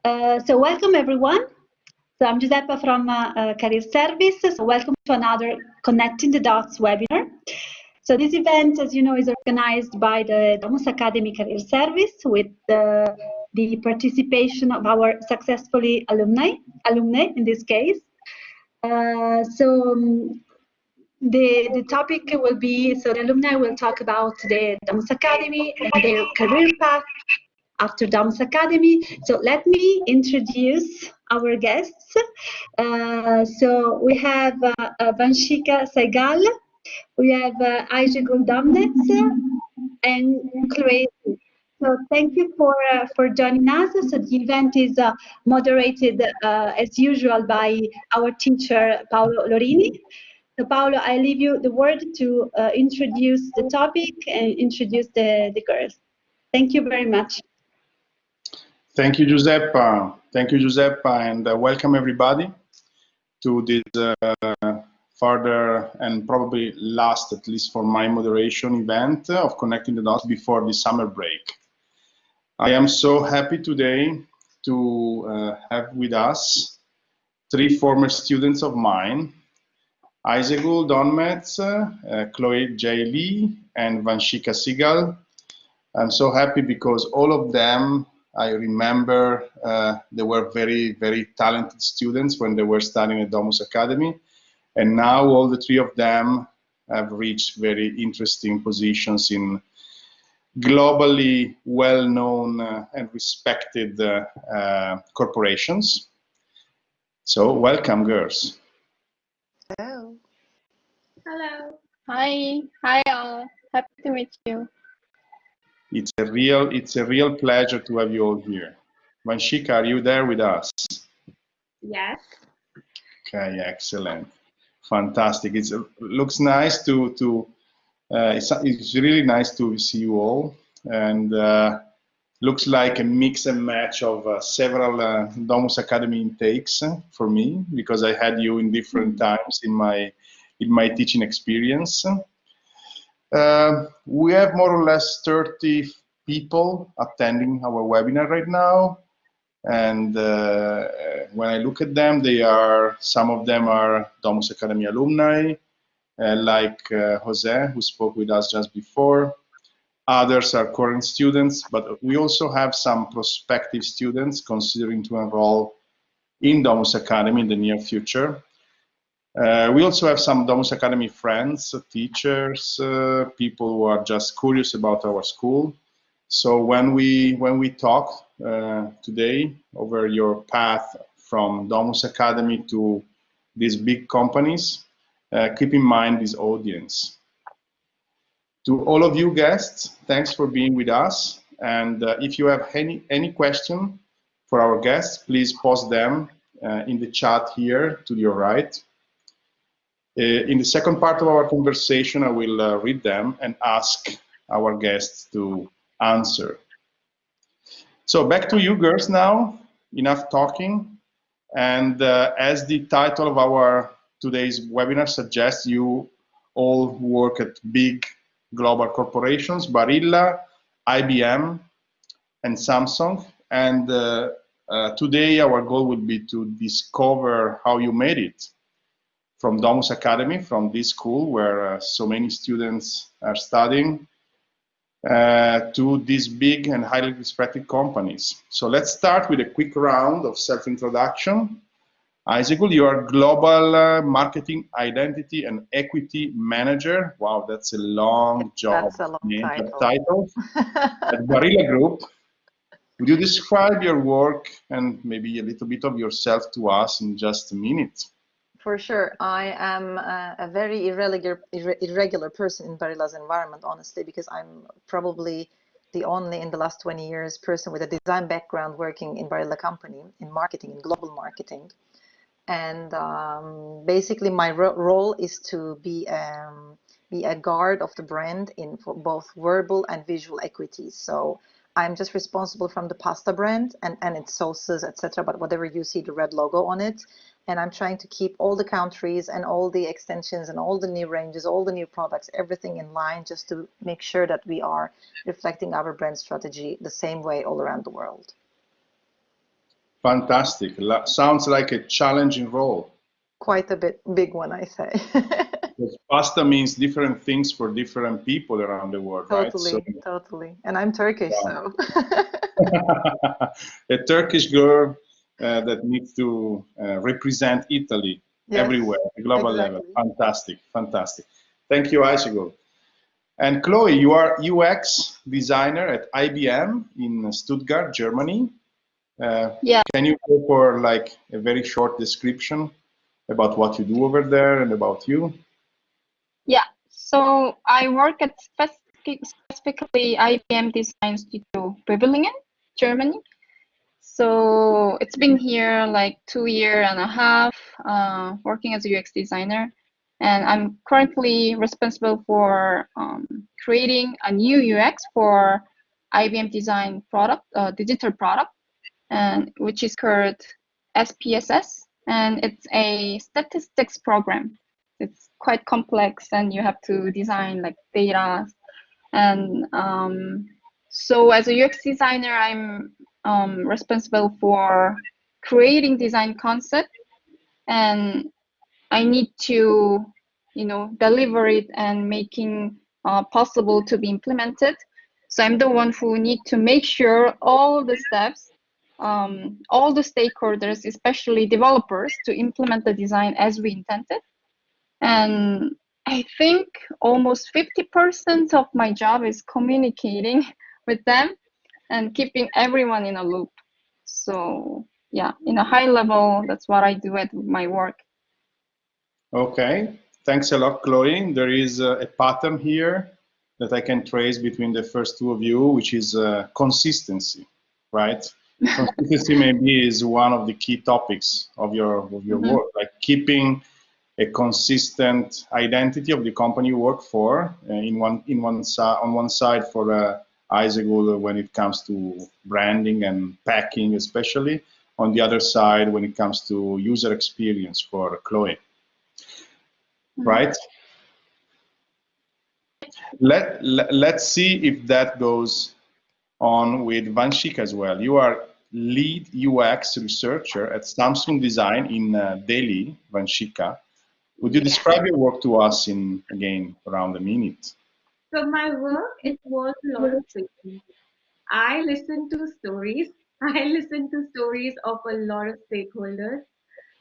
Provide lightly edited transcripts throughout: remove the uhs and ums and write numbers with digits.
So welcome everyone. So I'm Giuseppa from Career Service. So welcome to another Connecting the Dots webinar. So this event, as you know, is organized by the Domus Academy Career Service with the participation of our successfully alumni in this case. The topic will be, so the alumni will talk about the Domus Academy and their career path after Domus Academy. So let me introduce our guests. So we have Vanshika Saigal, we have Aysegul Donmez, and Chloe. So thank you for joining us. So the event is moderated as usual by our teacher Paolo Lorini. So Paolo, I leave you the word to introduce the topic and introduce the girls. Thank you very much. Thank you, Giuseppa. Thank you, Giuseppa, and welcome everybody to this further and probably last, at least for my moderation, event of Connecting the Dots before the summer break. I am so happy today to have with us three former students of mine, Aysegul Donmez, Chloe J. Lee, and Vanshika Saigal. I'm so happy because all of them, I remember they were very, very talented students when they were studying at Domus Academy. And now all the three of them have reached very interesting positions in globally well-known and respected corporations. So welcome, girls. Hello. Hello. Hi. Hi all. Happy to meet you. It's a real pleasure to have you all here. Vanshika, are you there with us? Yes. Okay, excellent, fantastic. It looks nice it's really nice to see you all, and looks like a mix and match of several Domus Academy intakes for me, because I had you in different times in my teaching experience. We have more or less 30 people attending our webinar right now, and when I look at them, some of them are Domus Academy alumni, like Jose, who spoke with us just before. Others are current students, but we also have some prospective students considering to enroll in Domus Academy in the near future. We also have some Domus Academy friends, teachers, people who are just curious about our school. So when we talk today over your path from Domus Academy to these big companies, keep in mind this audience. To all of you guests, thanks for being with us. And if you have any question for our guests, please post them in the chat here to your right. In the second part of our conversation, I will read them and ask our guests to answer. So back to you girls now, enough talking. And as the title of our today's webinar suggests, you all work at big global corporations, Barilla, IBM, and Samsung. And today our goal will be to discover how you made it from Domus Academy, from this school where so many students are studying, to these big and highly respected companies. So let's start with a quick round of self-introduction. Aysegul, you are Global Marketing Identity and Equity Manager. Wow, that's a long job. That's a long title. At Barilla Group. Would you describe your work and maybe a little bit of yourself to us in just a minute? For sure. I am a very irregular person in Barilla's environment, honestly, because I'm probably the only in the last 20 years person with a design background working in Barilla company in marketing, in global marketing. And basically my role is to be a guard of the brand for both verbal and visual equities. So I'm just responsible from the pasta brand and its sauces, etc. But whatever you see the red logo on it. And I'm trying to keep all the countries and all the extensions and all the new ranges, all the new products, everything in line, just to make sure that we are reflecting our brand strategy the same way all around the world. Fantastic. Sounds like a challenging role. Quite a big one, I say. Because pasta means different things for different people around the world, right? Totally, totally. And I'm Turkish, so. A Turkish girl that needs to represent Italy everywhere, at global level. Fantastic, fantastic. Thank you, Aysegul. And Chloe, you are UX designer at IBM in Stuttgart, Germany. Yeah. Can you go for like a very short description about what you do over there and about you? Yeah. So I work at specifically IBM Design Studio, Böblingen, Germany. So it's been here like 2.5 years, working as a UX designer. And I'm currently responsible for creating a new UX for IBM Design product, digital product, and which is called SPSS, and it's a statistics program. It's quite complex, and you have to design like data. And so, as a UX designer, I'm responsible for creating design concept, and I need to, deliver it and making possible to be implemented. So I'm the one who need to make sure all the steps, all the stakeholders, especially developers, to implement the design as we intended. And I think almost 50% of my job is communicating with them and keeping everyone in a loop. So yeah, in a high level, that's what I do at my work. Okay, thanks a lot, Chloe. There is a pattern here that I can trace between the first two of you, which is consistency, right? Consistency maybe is one of the key topics of your work, like keeping a consistent identity of the company you work for. On one side for Aysegul when it comes to branding and packing, especially. On the other side when it comes to user experience for Chloe. Right? Let's see if that goes on with Vanshika as well. You are lead UX researcher at Samsung Design in Delhi, Vanshika. Would you describe your work to us in, again, around a minute? So my work, it was a lot of thinking. I listen to stories. I listen to stories of a lot of stakeholders,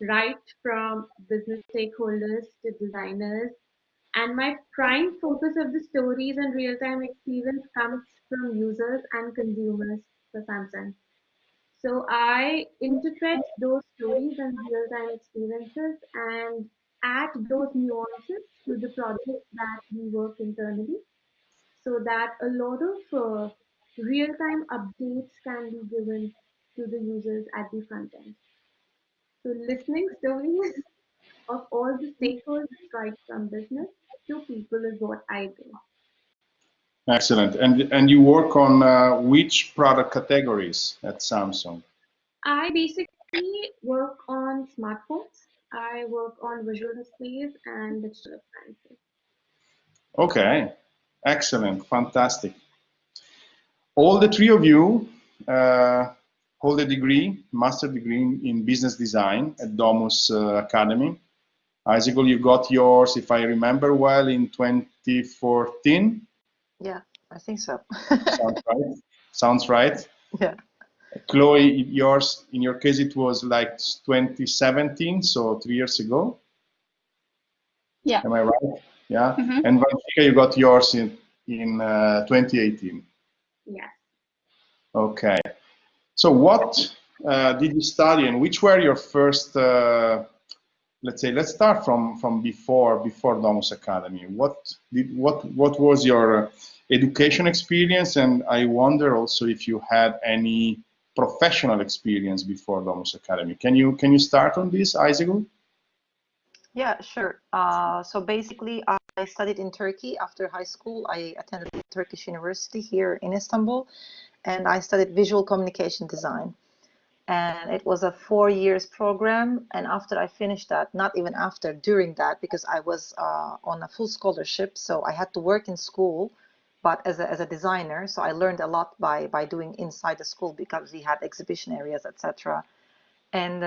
right from business stakeholders to designers. And my prime focus of the stories and real-time experience comes from users and consumers for Samsung. So I interpret those stories and real-time experiences and add those nuances to the projects that we work internally so that a lot of real-time updates can be given to the users at the front end. So listening stories of all the stakeholders right from business to people is what I do. Excellent. And you work on which product categories at Samsung? I basically work on smartphones. I work on visual displays and digital appliances. Okay, excellent, fantastic. All the three of you hold a degree, master degree in business design at Domus Academy. Aysegul, you got yours, if I remember well, in 2014. Yeah, I think so. Sounds right. Sounds right. Yeah. Chloe, yours, in your case, it was like 2017, so 3 years ago. Yeah. Am I right? Yeah. And Vanshika, you got yours in 2018. Yes. Okay. So what did you study and which were your first, let's say, let's start from before Domus Academy. What was your education experience? And I wonder also if you had any professional experience before Domus Academy. Can you start on this, Aysegul? Yeah, sure. So basically, I studied in Turkey after high school. I attended Turkish University here in Istanbul, and I studied visual communication design. And it was a 4 years program. And after I finished that, not even after, during that, because I was on a full scholarship, so I had to work in school, but as a designer. So I learned a lot by doing inside the school because we had exhibition areas, etc. And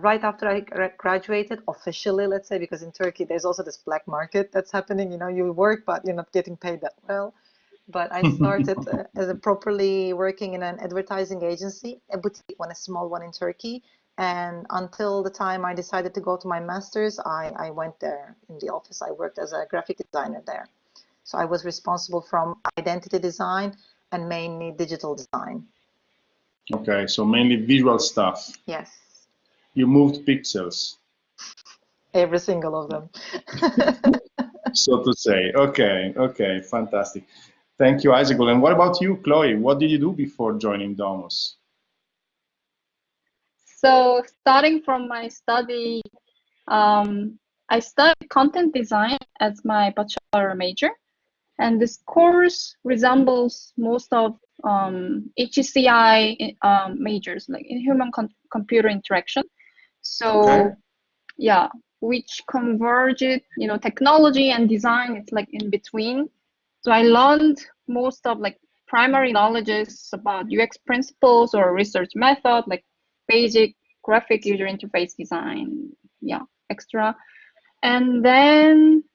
right after I graduated, officially, let's say, because in Turkey there's also this black market that's happening. You know, you work, but you're not getting paid that well. But I started as a properly working in an advertising agency, a boutique one, a small one in Turkey. And until the time I decided to go to my master's, I went there in the office. I worked as a graphic designer there. So I was responsible from identity design and mainly digital design. Okay, so mainly visual stuff. Yes. You moved pixels. Every single of them. So to say. Okay, okay, fantastic. Thank you, Aysegul. And what about you, Chloe? What did you do before joining Domus? So starting from my study, I studied content design as my bachelor major, and this course resembles most of HCI majors, like in human-computer interaction. So Okay. yeah, which converged, you know, technology and design. It's like in between. So I learned most of like primary knowledges about UX principles or research method, like basic graphic user interface design, yeah, extra. And then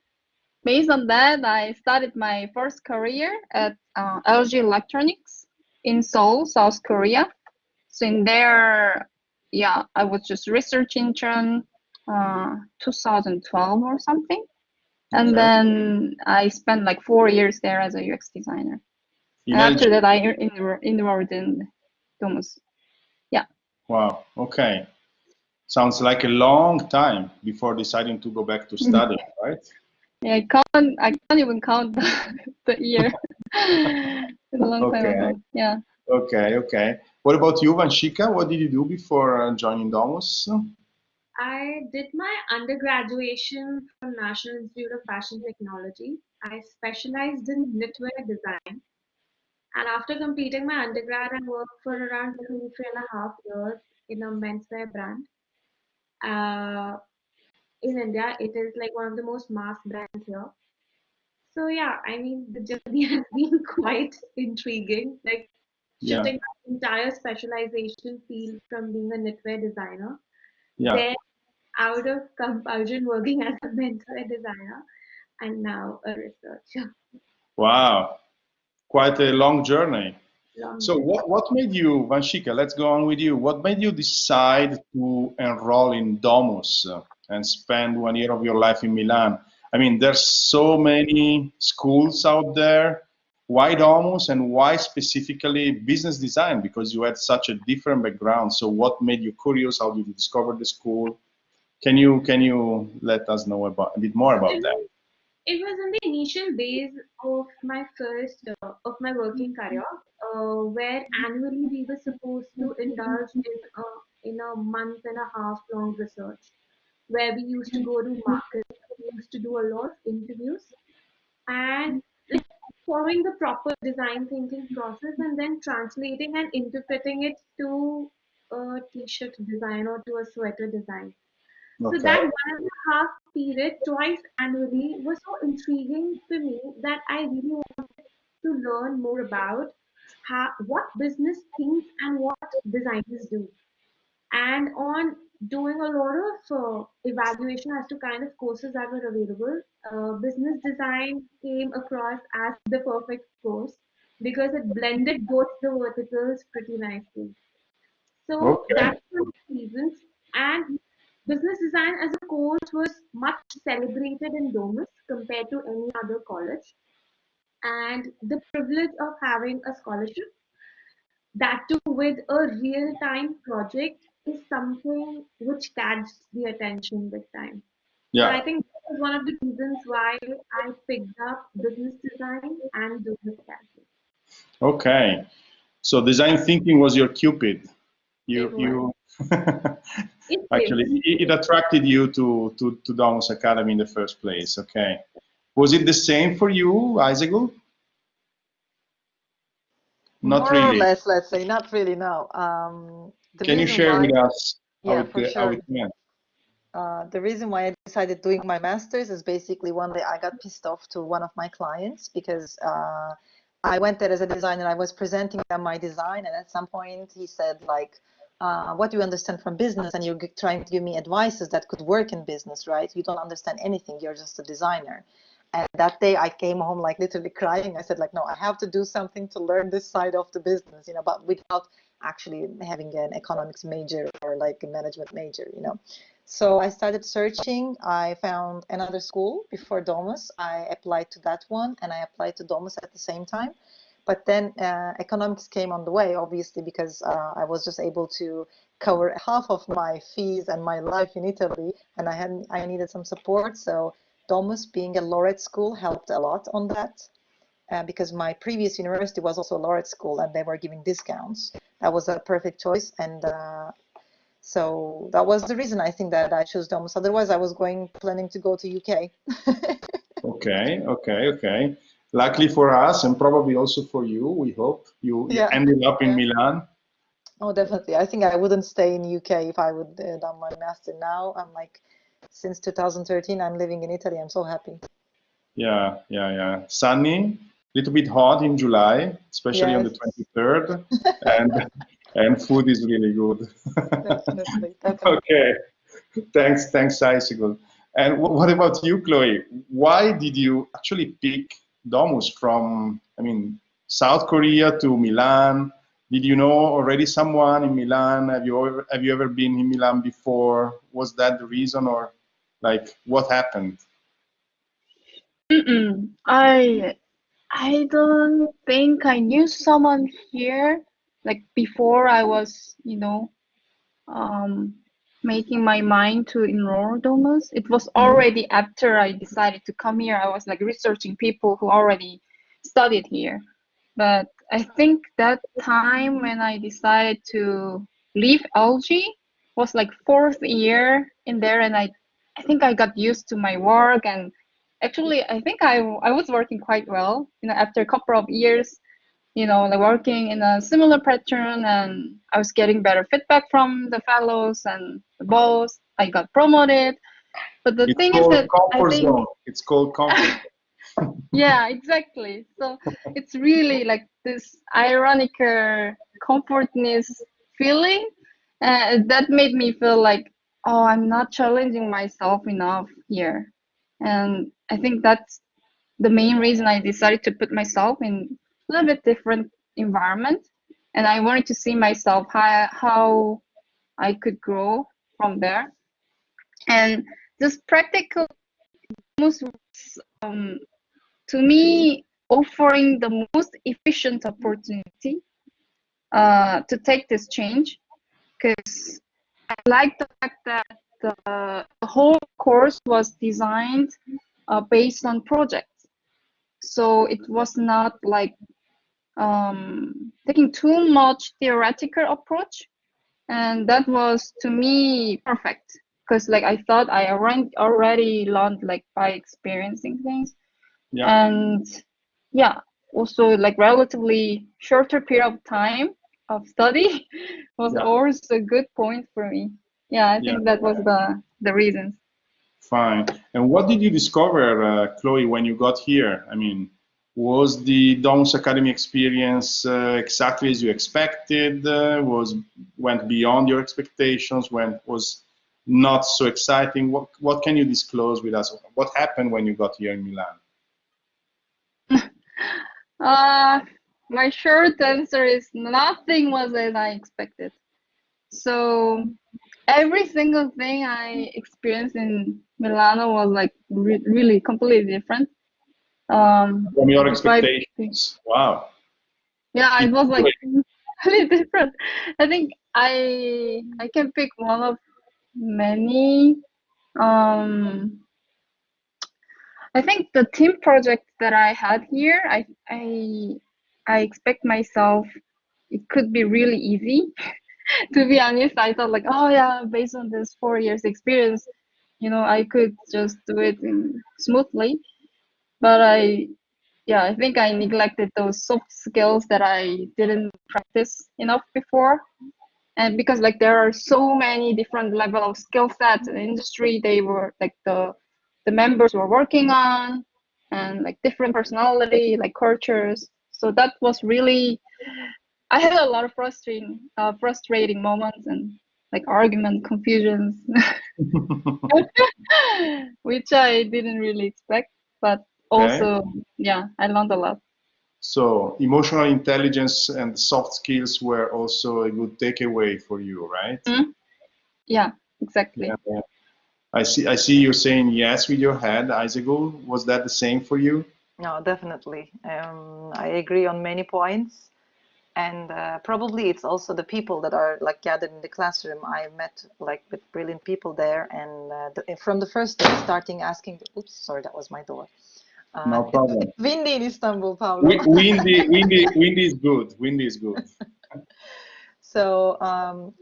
based on that, I started my first career at LG Electronics in Seoul, South Korea. So in there, yeah, I was just research intern, 2012 or something. And Okay. then I spent like 4 years there as a UX designer. In And after LG. that, I enrolled in Domus. Yeah. Wow, okay. Sounds like a long time before deciding to go back to study, right? Yeah, I can't even count the year. It's a long time Okay, ago. Yeah. okay, okay. What about you, Vanshika? What did you do before joining Domus? I did my undergraduation from National Institute of Fashion Technology. I specialized in knitwear design. And after completing my undergrad, I worked for around 3.5 years in a menswear brand. Uh, in India, it is like one of the most mass brands here. So yeah, I mean the journey has been quite intriguing, like Yeah, shifting my entire specialization field from being a knitwear designer, yeah. then out of compulsion working as a menswear designer, and now a researcher. Wow, quite a long journey. Long So journey. what made you, Vanshika, let's go on with you. What made you decide to enroll in Domus and spend 1 year of your life in Milan? I mean, there's so many schools out there. Why Domus and why specifically business design? Because you had such a different background. So what made you curious? How did you discover the school? Can you let us know about a bit more about It that? was, it was in the initial days of my first of my working career, where annually we were supposed to indulge in a month and a half long research, where we used to go to markets, we used to do a lot of interviews, and like following the proper design thinking process and then translating and interpreting it to a t-shirt design or to a sweater design. So Okay. that 1.5 period twice annually was so intriguing to me that I really wanted to learn more about what business thinks and what designers do. And on doing a lot of evaluation as to kind of courses that were available, business design came across as the perfect course because it blended both the verticals pretty nicely. So Okay. that's one of the reasons. And business design as a course was much celebrated in Domus compared to any other college. And the privilege of having a scholarship, that too with a real time project, is something which catches the attention with time. So I Yeah. think that is one of the reasons why I picked up business design and business accounting. Okay. So design thinking was your Cupid. It was. You It actually is. it attracted you to Domus Academy in the first place. Okay. Was it the same for you, Aysegul? Not More or really. less, let's say, not really, no. The Can you reason share why, with us yeah, for how sure. it went? The reason why I decided doing my master's is basically one day I got pissed off to one of my clients because I went there as a designer. I was presenting them my design, and at some point he said like, what do you understand from business? And you're trying to give me advices that could work in business, right? You don't understand anything. You're just a designer. And that day I came home like literally crying. I said like, no, I have to do something to learn this side of the business, you know, but without actually having an economics major or like a management major, you know. So I started searching. I found another school before Domus. I applied to that one and I applied to Domus at the same time. But then economics came on the way, obviously, because I was just able to cover half of my fees and my life in Italy, and I needed some support. So Domus, being a laureate school, helped a lot on that, because my previous university was also a laureate school, and they were giving discounts. That was a perfect choice, and so that was the reason I think that I chose Domus. Otherwise, I was planning to go to UK. Okay. Luckily for us, and probably also for you, we hope you ended up in Milan. Oh, definitely. I think I wouldn't stay in UK if I would done my master now. I'm like, since 2013, I'm living in Italy. I'm so happy. Yeah. Sunny, little bit hot in July, especially on the 23rd, and food is really good. Definitely. Okay, thanks, Aysegul. And what about you, Chloe? Why did you actually pick Domus from, I mean, South Korea to Milan? Did you know already someone in Milan? Have you ever been in Milan before? Was that the reason, or like what happened? I don't think I knew someone here like before I was, you know, making my mind to enroll Domus. It was already after I decided to come here. I was like researching people who already studied here. But I think that time when I decided to leave LG was like 4th year in there, and I think I got used to my work, and actually I think I was working quite well, you know, after a couple of years, you know, like working in a similar pattern, and I was getting better feedback from the fellows and the boss. I got promoted. But the thing is that I think it's called comfort. yeah, exactly. So it's really like this ironic comfortness feeling that made me feel like, oh, I'm not challenging myself enough here. And I think that's the main reason I decided to put myself in a little bit different environment. And I wanted to see myself how I could grow from there. And this practical was to me offering the most efficient opportunity to take this change, because I like the fact that the whole course was designed based on projects. So it was not like taking too much theoretical approach, and that was to me perfect, because like I thought I already learned like by experiencing things. And yeah, also like relatively shorter period of time of study was always a good point for me. Yeah, I think that was the reasons. Fine. And what did you discover, Chloe, when you got here? I mean, was the Domus Academy experience exactly as you expected? Went beyond your expectations? Was not so exciting? What can you disclose with us? What happened when you got here in Milan? My short answer is nothing was as I expected. So every single thing I experienced in Milano was like really completely different. From your expectations. Wow. Yeah, it was like really different. I think I can pick one of many. I think the team project that I had here, I expect myself it could be really easy. To be honest, I thought like, oh yeah, based on this 4 years experience, you know, I could just do it smoothly. But I think I neglected those soft skills that I didn't practice enough before. And because like there are so many different level of skill sets in the industry, they were like the members were working on, and like different personality, like cultures. So that was really I had a lot of frustrating moments and like argument, confusions, which I didn't really expect. But Okay. also, yeah, I learned a lot. So emotional intelligence and soft skills were also a good takeaway for you, right? Mm? Yeah, exactly. Yeah, yeah. I see you're saying yes with your head, Aysegul. Was that the same for you? No, definitely. I agree on many points. And probably it's also the people that are like gathered in the classroom. I met like with brilliant people there, and from the first day, starting asking. Oops, sorry, that was my door. No problem. It's windy in Istanbul, Paolo. Windy is good. Windy is good. So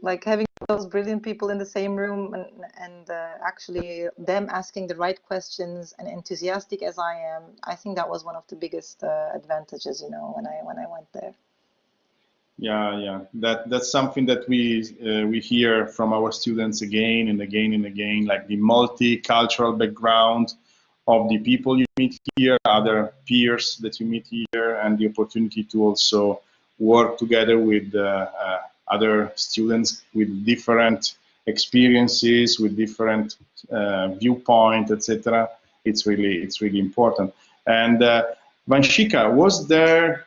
like having those brilliant people in the same room, and actually them asking the right questions and enthusiastic as I am, I think that was one of the biggest advantages, you know, when I went there. Yeah, yeah. That's something that we hear from our students again and again and again, like the multicultural background of the people you meet here, other peers that you meet here, and the opportunity to also work together with other students with different experiences, with different viewpoint, etc. It's really important. And Vanshika, was there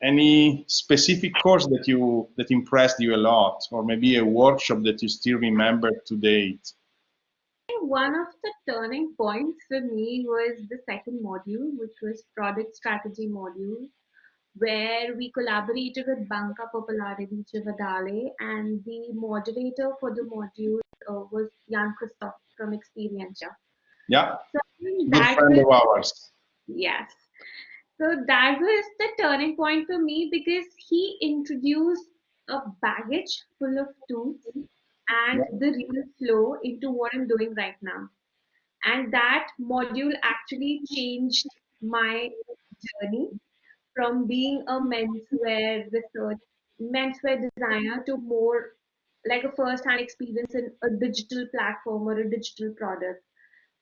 any specific course that impressed you a lot, or maybe a workshop that you still remember to date? One of the turning points for me was the second module, which was product strategy module, where we collaborated with Banca Popolare di Civadale, and the moderator for the module was Jan Christoph from Experientia. Yeah, So I think good that friend was, of ours. yes. So that was the turning point for me because he introduced a baggage full of tools Yeah, and the real flow into what I'm doing right now. And that module actually changed my journey from being a menswear designer to more like a first-hand experience in a digital platform or a digital product.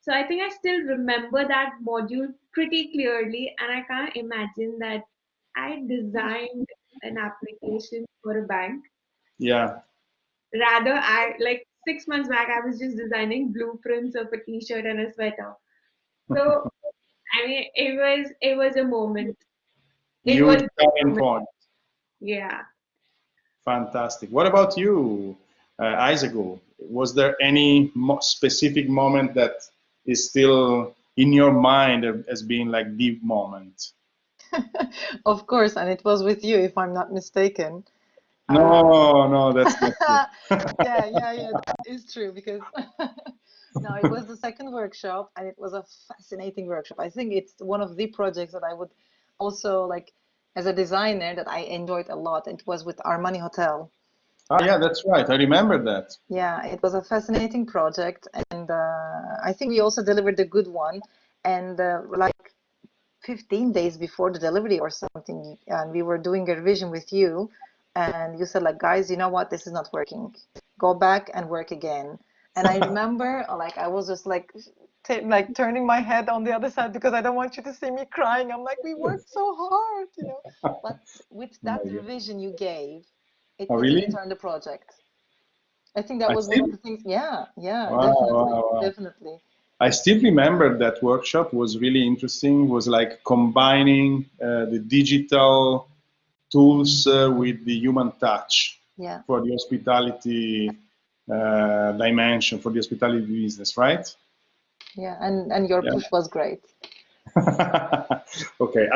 So I think I still remember that module pretty clearly, and I can't imagine that I designed an application for a bank. yeah. Rather, I like 6 months back, I was just designing blueprints of a t-shirt and a sweater. So I mean, it was a moment. It was Huge a turning moment. point. Yeah. Fantastic. What about you, Aysegul? Was there any specific moment that is still in your mind as being like the moment? Of course, and it was with you, if I'm not mistaken. No, no, that's not true. Yeah, that is true because no, it was the second workshop and it was a fascinating workshop. I think it's one of the projects that I would also like as a designer that I enjoyed a lot. It was with Armani Hotel. Ah, yeah, that's right. I remember that. Yeah, it was a fascinating project, and I think we also delivered a good one. And like 15 days before the delivery or something, and we were doing a revision with you, and you said like, guys, you know what, this is not working, go back and work again. And I remember like I was just like like turning my head on the other side because I don't want you to see me crying. I'm like, we worked so hard, you know. But with Oh that my God. revision you gave, Oh, it really really? turned the project. I think that I was one still, of the things. Yeah, wow, definitely, wow, wow. definitely. I still remember that workshop was really interesting. Was like combining the digital tools with the human touch Yeah, for the hospitality dimension, for the hospitality business, right? yeah, and your Yeah. push was great. Okay,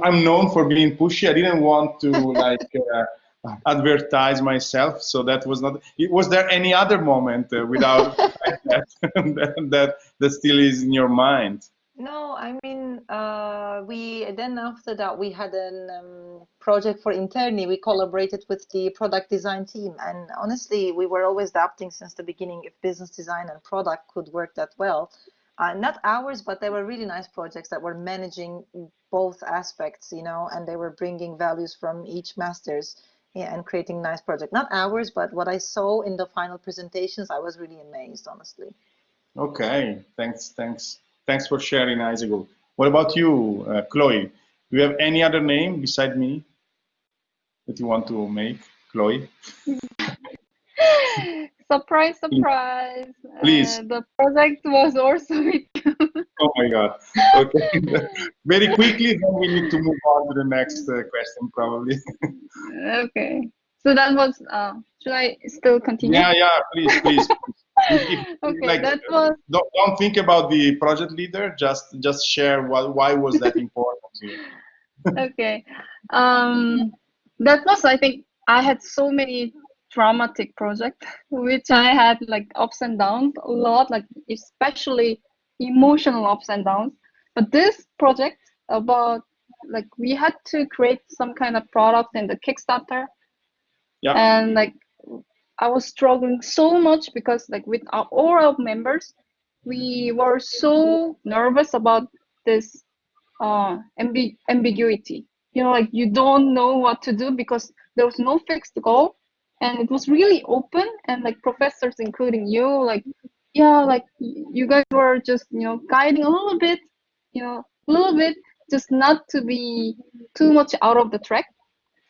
I'm known for being pushy. I didn't want to like advertise myself, so that was not. Was there any other moment without that, that still is in your mind? No, I mean, we then after that we had a project for Interni. We collaborated with the product design team, and honestly, we were always adapting since the beginning if business design and product could work that well. Not ours, but they were really nice projects that were managing both aspects, you know, and they were bringing values from each masters, yeah, and creating nice project. Not ours, but what I saw in the final presentations, I was really amazed, honestly. Okay, thanks for sharing, Isaac. What about you, Chloe? Do you have any other name beside me? that you want to make, Chloe? Surprise, surprise. Please. The project was also with you. Oh my God. Okay. Very quickly, then we need to move on to the next question, probably. Okay. So that was, should I still continue? Yeah, please, please. Okay, Like, that was, don't think about the project leader. Just share why was that important to you. okay. That was, I think, I had so many traumatic projects, which I had like ups and downs a lot, like especially emotional ups and downs. But this project about like we had to create some kind of product in the Kickstarter, Yeah. and like I was struggling so much because like with all our members, we were so nervous about this ambiguity. You know, like you don't know what to do because there was no fixed goal, and it was really open. And like professors, including you, like yeah, like you guys were just guiding a little bit, a little bit, just not to be too much out of the track,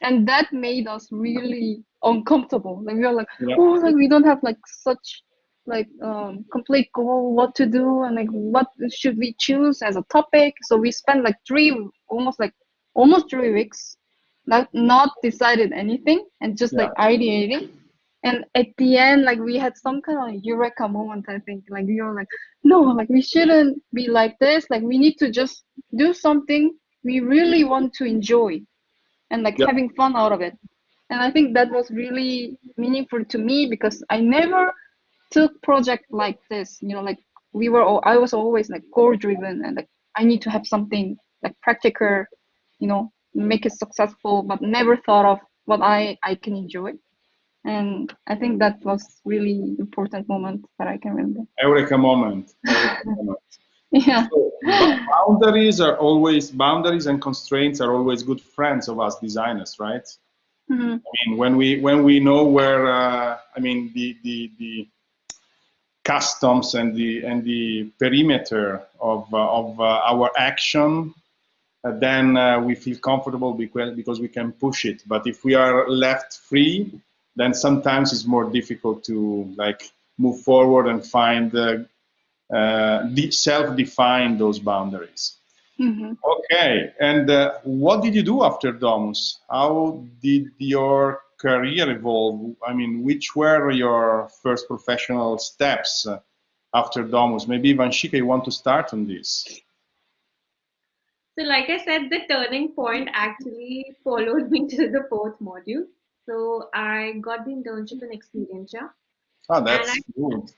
and that made us really uncomfortable. Like we were like, Yeah. oh, like we don't have like such like complete goal what to do, and like what should we choose as a topic. So we spent like almost 3 weeks not decided anything and just like ideating. And at the end, like we had some kind of eureka moment, I think. Like we were like, no, like we shouldn't be like this. Like we need to just do something we really want to enjoy and like having fun out of it. And I think that was really meaningful to me because I never took project like this. Like I was always like goal driven and like I need to have something like practical, make it successful, but never thought of what I can enjoy. And I think that was really important moment that I can remember. Eureka moment. Eureka moment. Yeah. So, boundaries and constraints are always good friends of us designers, right? Mm-hmm. I mean, when we know where, I mean, the customs and the perimeter of our action, then we feel comfortable because we can push it. But if we are left free, then sometimes it's more difficult to like move forward and find self-define those boundaries. Mm-hmm. Okay, and what did you do after Domus? How did your career evolve? I mean, which were your first professional steps after Domus? Maybe Vanshika, you want to start on this? So like I said, the turning point actually followed me to the fourth module. So I got the internship in Experientia. Oh, that's good.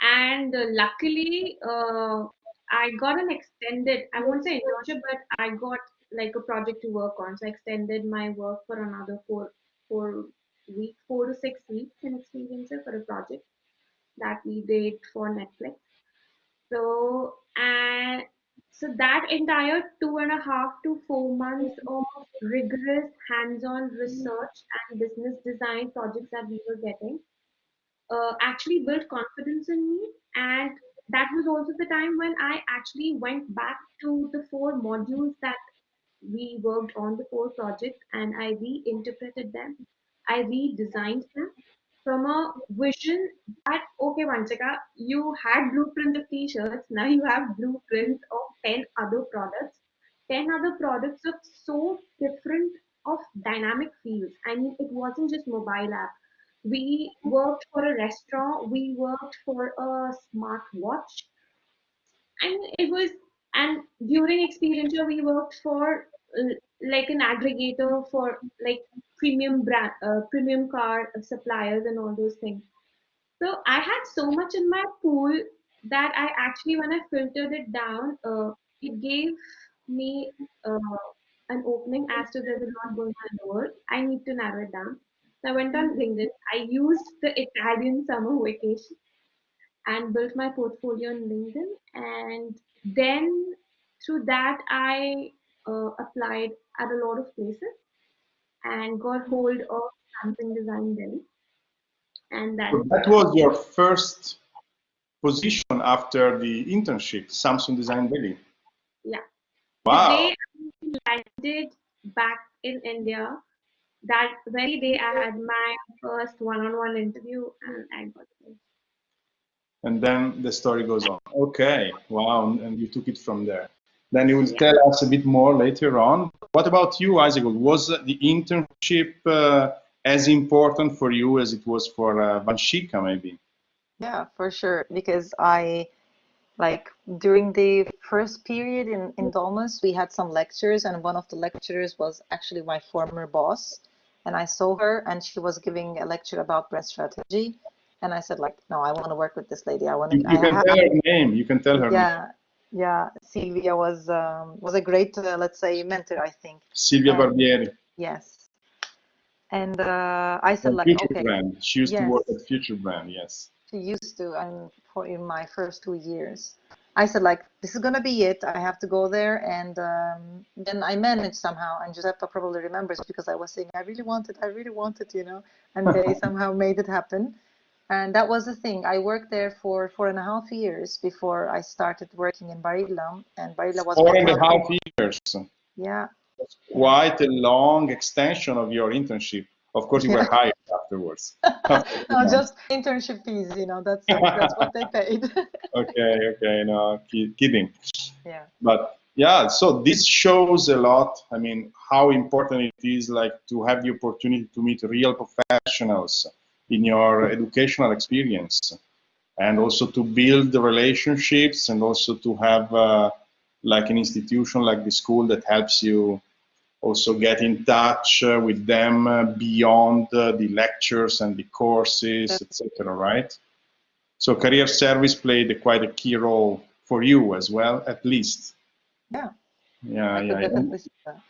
And luckily, I got an extended, I won't say internship, but I got like a project to work on. So I extended my work for another 4 to 6 weeks in Experientia for a project that we did for Netflix. So, and so that entire 2.5 to 4 months of rigorous hands-on research and business design projects that we were getting actually built confidence in me. And that was also the time when I actually went back to the 4 modules that we worked on, the 4 projects, and I reinterpreted them. I redesigned them from a vision that, okay, Vanchika, you had blueprint of t-shirts, now you have blueprints of 10 other products. 10 other products of so different of dynamic fields. I mean, it wasn't just mobile app. We worked for a restaurant, we worked for a smart watch, and it was, and during Experientia we worked for like an aggregator for like premium brand, premium car suppliers and all those things. So I had so much in my pool that I actually, when I filtered it down, it gave me an opening as to there is not going on in the world. I need to narrow it down. So I went on LinkedIn. I used the Italian summer vacation and built my portfolio on LinkedIn. And then through that, I applied at a lot of places and got hold of Samsung Design Delhi. And that So is that was your first position after the internship, Samsung Design Delhi. Yeah. Wow. The day I landed back in India, that very day I had my first one-on-one interview and I got it. And then the story goes on. Okay, wow, and you took it from there. Then you will Yeah. tell us a bit more later on. What about you, Aysegul? Was the internship as important for you as it was for Vanshika, maybe? Yeah, for sure. Because like during the first period in Domus, we had some lectures, and one of the lecturers was actually my former boss. And I saw her, and she was giving a lecture about brand strategy. And I said, like, no, I want to work with this lady. I want to. You can tell her name. You can tell her name. Yeah. Silvia was a great, let's say, mentor, I think. Silvia Barbieri. Yes. And I said, From like, Future okay. Brand. She used to Yes. work at Future Brand. Yes. She used to, and in my first 2 years, I said, like, this is gonna be it. I have to go there, and then I managed somehow. And Giuseppe probably remembers because I was saying I really wanted, you know, and they somehow made it happen. And that was the thing. I worked there for 4.5 years before I started working in Barilla, and Barilla was 4.5 years. Yeah. That's quite a long extension of your internship. Of course, you were hired afterwards. No, just internship fees, you know, that's what they paid. Okay, no, kidding. Yeah. But yeah, so this shows a lot. I mean, how important it is, like, to have the opportunity to meet real professionals in your educational experience, and also to build the relationships, and also to have like an institution like the school that helps you also get in touch with them beyond the lectures and the courses, etc. Right? So career service played quite a key role for you as well, at least. Yeah. Yeah, I could definitely see that.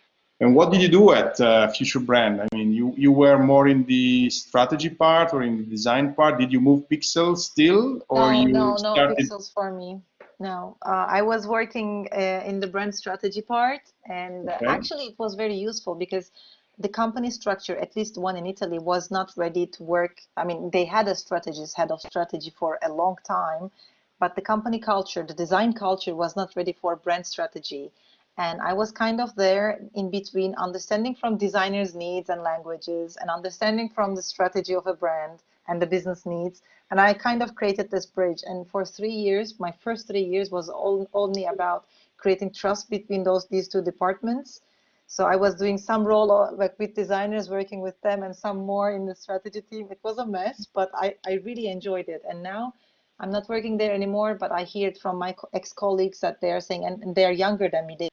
And what did you do at Future Brand? I mean, you were more in the strategy part or in the design part. Did you move pixels still, or No started? pixels for me. No, I was working in the brand strategy part, and actually it was very useful because the company structure, at least one in Italy, was not ready to work. I mean, they had a strategist, head of strategy for a long time, but the company culture, the design culture was not ready for brand strategy. And I was kind of there in between, understanding from designers' needs and languages, and understanding from the strategy of a brand and the business needs. And I kind of created this bridge. And for 3 years, my first 3 years was only about creating trust between these two departments. So I was doing some role like with designers, working with them, and some more in the strategy team. It was a mess, but I really enjoyed it. And now I'm not working there anymore, but I hear it from my ex-colleagues that they are saying, and they are younger than me, they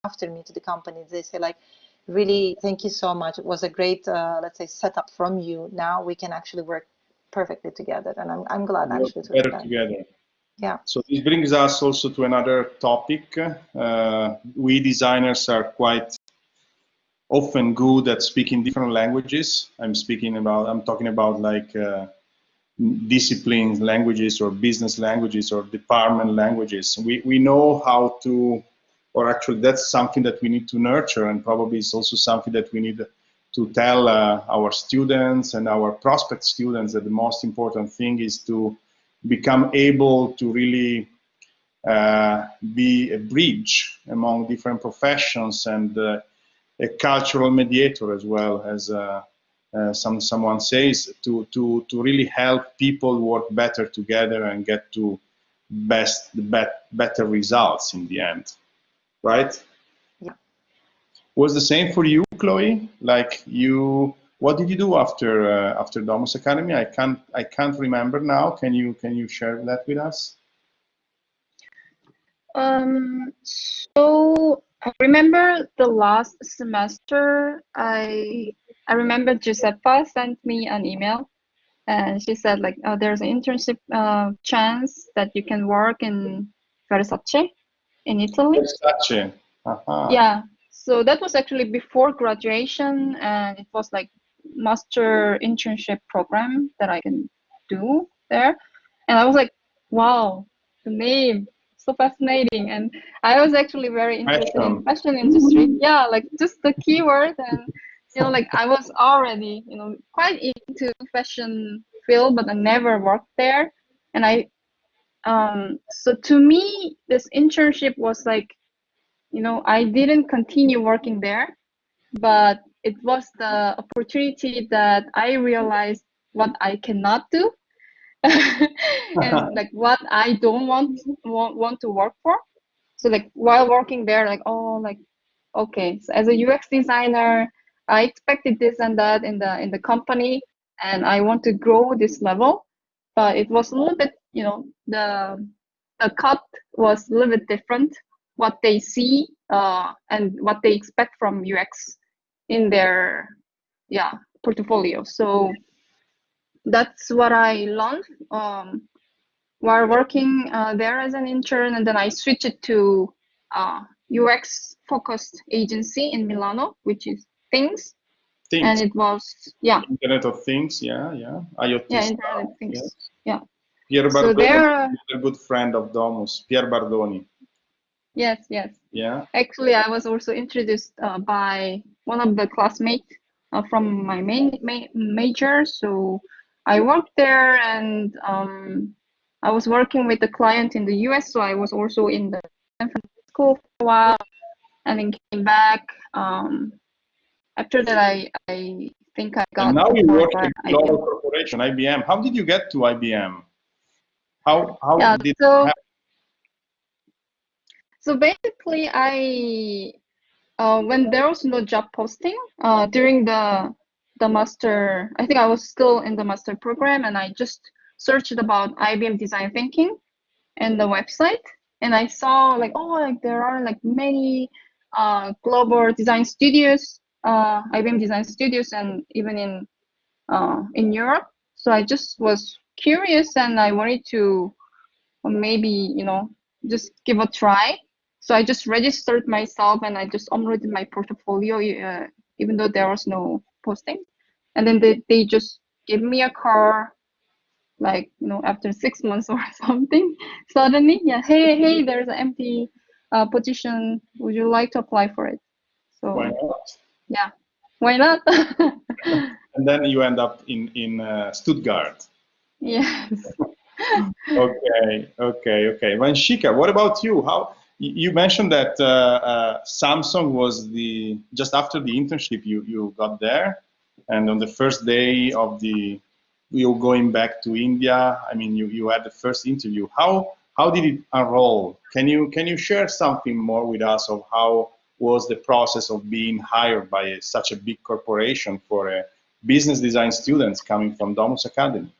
after me to the company, they say, like, really, thank you so much. It was a great, let's say, setup from you. Now we can actually work perfectly together, and I'm glad actually to better that. together. Yeah. So this brings us also to another topic. We designers are quite often good at speaking different languages. I'm talking about like discipline languages or business languages or department languages. We know how to, or actually that's something that we need to nurture, and probably it's also something that we need to tell our students and our prospect students that the most important thing is to become able to really be a bridge among different professions, and a cultural mediator as well, as someone says, to really help people work better together and get to better results in the end, right? Yeah. Was the same for you, Chloe? Like, what did you do after Domus Academy? I can't remember now. Can you share that with us? So I remember the last semester, I remember Giuseppa sent me an email, and she said, like, oh, there's an internship chance that you can work in Versace in Italy. Versace. Yeah, so that was actually before graduation, and it was like master internship program that I can do there. And I was like, wow, the name, so fascinating. And I was actually very interested in fashion industry. Yeah, like just the keyword, and like I was already, quite into fashion field, but I never worked there. And so to me, this internship was like, I didn't continue working there, but it was the opportunity that I realized what I cannot do and like what I don't want to work for. So like while working there, like, oh, like, okay, so as a UX designer, I expected this and that in the company, and I want to grow this level, but it was a little bit, you know, the cut was a little bit different, what they see and what they expect from UX in their portfolio. So that's what I learned while working there as an intern, and then I switched it to UX focused agency in Milano, which is Things. And it was Internet of Things, IoT. Yeah, Internet of Things. Yes. Yeah. Pierre So Bardoni is a good friend of Domus. Pierre Bardoni. Yes. Yeah. Actually, I was also introduced by one of the classmates from my major. So I worked there, and I was working with the client in the US. So I was also in the San Francisco for a while, and then came back. After that, I think I got. And now you work in a global corporation, IBM. How did you get to IBM? How did it happen? So basically, when there was no job posting during the master, I think I was still in the master program, and I just searched about IBM design thinking in the website, and I saw like, oh, like there are like many global design studios, IBM design studios, and even in Europe. So I just was curious, and I wanted to maybe, you know, just give a try. So I just registered myself, and I just uploaded my portfolio, even though there was no posting. And then they just gave me a call, like, you know, after 6 months or something. Suddenly, hey, there's an empty position. Would you like to apply for it? So why not? Yeah, why not? And then you end up in Stuttgart. Yes. Okay. Vanshika, what about you? How you mentioned that Samsung was just after the internship you got there, and on the first day of you going back to India. I mean, you had the first interview. How did it unroll? Can you share something more with us of how was the process of being hired by such a big corporation for business design students coming from Domus Academy?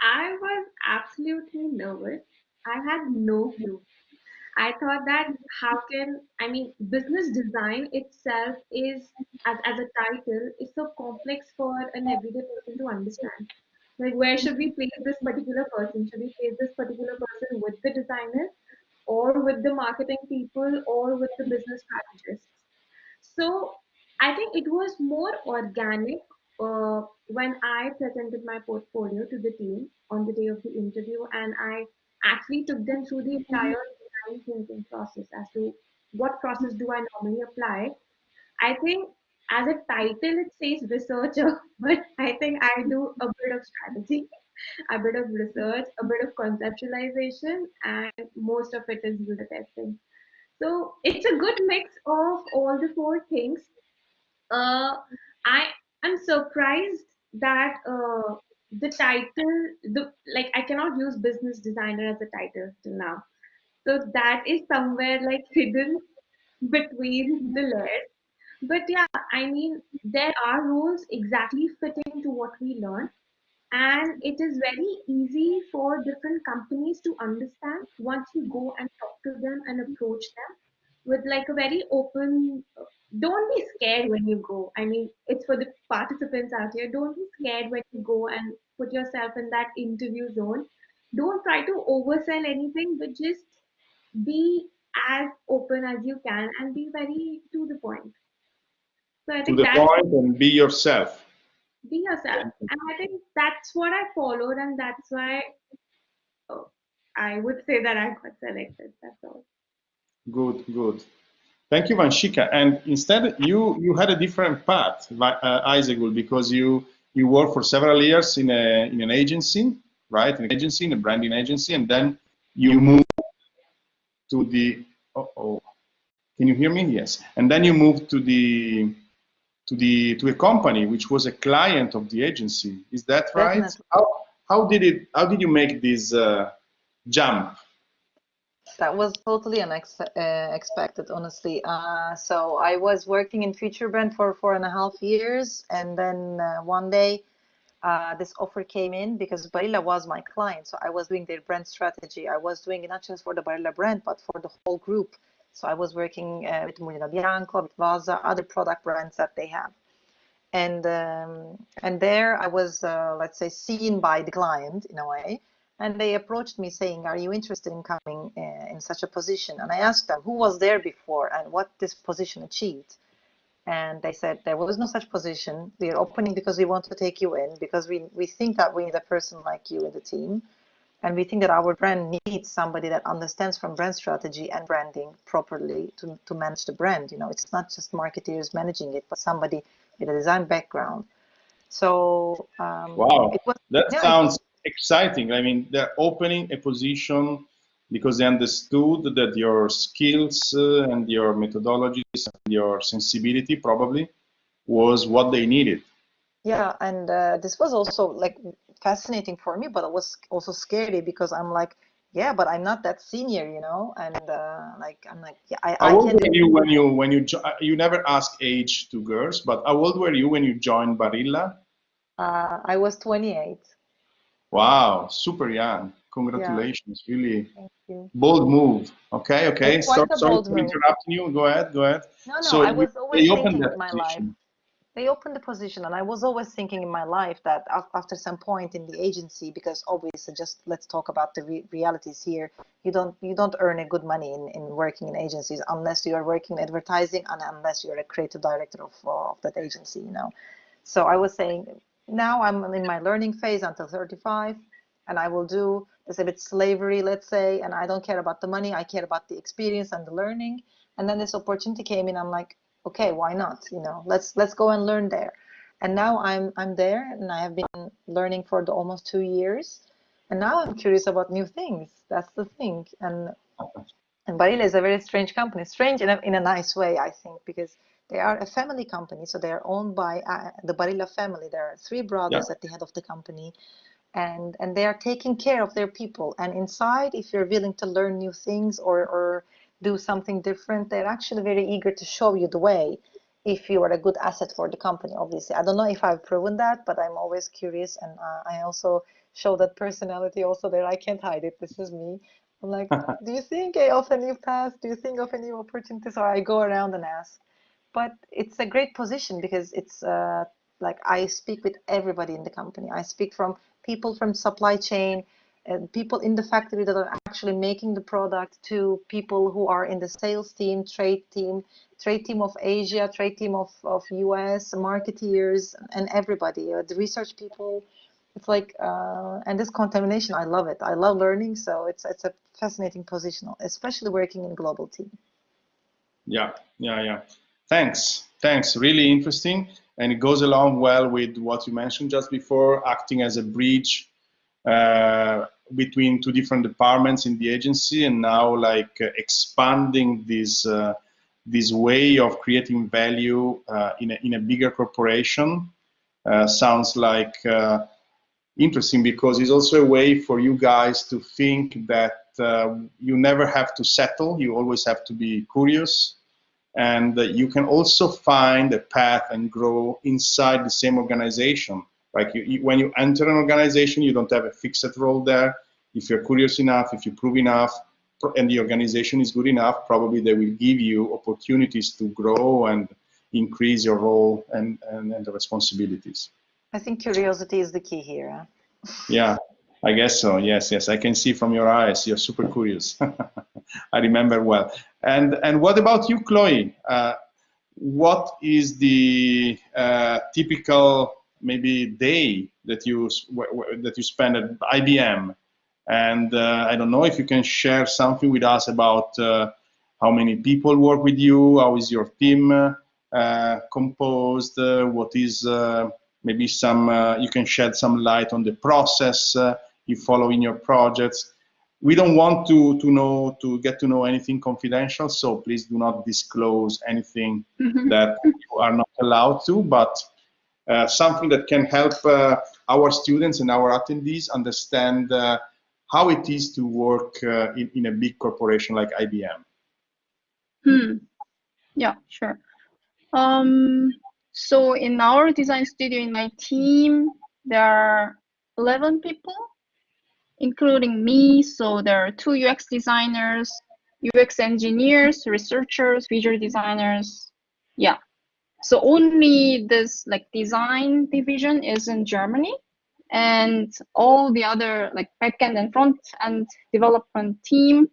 I was absolutely nervous. I had no clue. I thought that business design itself is, as a title, is so complex for an everyday person to understand. Like, where should we place this particular person? Should we place this particular person with the designers, or with the marketing people, or with the business strategists? So I think it was more organic when I presented my portfolio to the team on the day of the interview, and I actually took them through the entire design thinking process as to what process do I normally apply. I think as a title it says researcher, but I think I do a bit of strategy, a bit of research, a bit of conceptualization, and most of it is user testing. So it's a good mix of all the four things. uh, I am surprised that the title, the like, I cannot use business designer as a title till now. So that is somewhere like hidden between the layers. But yeah, I mean, there are roles exactly fitting to what we learn, and it is very easy for different companies to understand once you go and talk to them and approach them with like a very open, don't be scared when you go. I mean, it's for the participants out here. Don't be scared when you go and put yourself in that interview zone. Don't try to oversell anything, but just be as open as you can and be very to the point. So I To think the that's, point and be yourself. be yourself. And I think that's what I followed, and that's why, oh, I would say that I got selected. That's all. Good. Thank you, Vanshika. And instead, you had a different path, Aysegul, because you worked for several years in an agency, right? In a branding agency, and then you moved to the Can you hear me? Yes. And then you moved to a company which was a client of the agency. Is that right? Definitely. How did you make this jump? That was totally unexpected, honestly. So I was working in Future Brand for 4.5 years, and then one day this offer came in because Barilla was my client. So I was doing their brand strategy. I was doing it not just for the Barilla brand, but for the whole group. So I was working with Molina Bianco, with Vaza, other product brands that they have. And there I was, let's say, seen by the client in a way. And they approached me saying, are you interested in coming in such a position? And I asked them who was there before and what this position achieved. And they said there was no such position. We are opening because we want to take you in, because we think that we need a person like you in the team. And we think that our brand needs somebody that understands from brand strategy and branding properly to manage the brand. You know, it's not just marketeers managing it, but somebody with a design background. So Wow, it was, that yeah, sounds exciting. I mean, they're opening a position because they understood that your skills and your methodologies and your sensibility probably was what they needed. yeah, and this was also like fascinating for me, but it was also scary because I'm like, yeah, but I'm not that senior, you know, and like I'm like, yeah, I How old can't. were you you never ask age to girls, but how old were you when you joined Barilla? I was 28. Wow, super young. Yeah, Congratulations, really thank you. bold move. Okay, okay. Quite a Sorry bold for move. interrupting you. Go ahead, go ahead. No, no, So I was always they opened thinking that in my life. position. They opened the position, and I was always thinking in my life that after some point in the agency, because obviously, just let's talk about the realities here. You don't earn a good money in working in agencies unless you are working in advertising and unless you're a creative director of that agency, you know. So I was saying, now I'm in my learning phase until 35, and I will do this a bit slavery, let's say, and I don't care about the money. I care about the experience and the learning. And then this opportunity came in. I'm like, okay, why not? You know, let's go and learn there. And now I'm there, and I have been learning for the almost 2 years. And now I'm curious about new things. That's the thing. And Barilla is a very strange company. Strange in a nice way, I think, because they are a family company. So they are owned by the Barilla family. There are three Yeah. brothers at the head of the company, and they are taking care of their people. And inside, if you're willing to learn new things or do something different, they're actually very eager to show you the way if you are a good asset for the company. Obviously, I don't know if I've proven that, but I'm always curious, and I also show that personality also there. I can't hide it. This is me. I'm like, do you think of a new path? Do you think of a new opportunity? So I go around and ask. But it's a great position because it's like I speak with everybody in the company. I speak from people from supply chain, people in the factory that are actually making the product, to people who are in the sales team, trade team of Asia, trade team of US, marketeers, and everybody, the research people. It's like, and this contamination, I love it. I love learning, so it's a fascinating position, especially working in global team. Yeah, yeah, yeah. Thanks. Really interesting, and it goes along well with what you mentioned just before, acting as a bridge between two different departments in the agency, and now like expanding this way of creating value in a bigger corporation. Sounds like interesting, because it's also a way for you guys to think that you never have to settle. You always have to be curious, and you can also find a path and grow inside the same organization. Like when you enter an organization, you don't have a fixed role there. If you're curious enough, if you prove enough, and the organization is good enough, probably they will give you opportunities to grow and increase your role and the responsibilities. I think curiosity is the key here. Huh? Yeah, I guess so. Yes. I can see from your eyes, you're super curious. I remember well. And what about you, Chloe? What is the typical maybe day that you spend at IBM? And I don't know if you can share something with us about how many people work with you, how is your team composed, what is maybe some, you can shed some light on the process you follow in your projects. we don't want to get to know anything confidential, so please do not disclose anything that you are not allowed to, but something that can help our students and our attendees understand how it is to work in a big corporation like IBM. Yeah, sure. So in our design studio, in my team, there are 11 people, including me. So there are 2 UX designers, UX engineers, researchers, visual designers. Yeah. So only this like design division is in Germany, and all the other like backend and front end development team,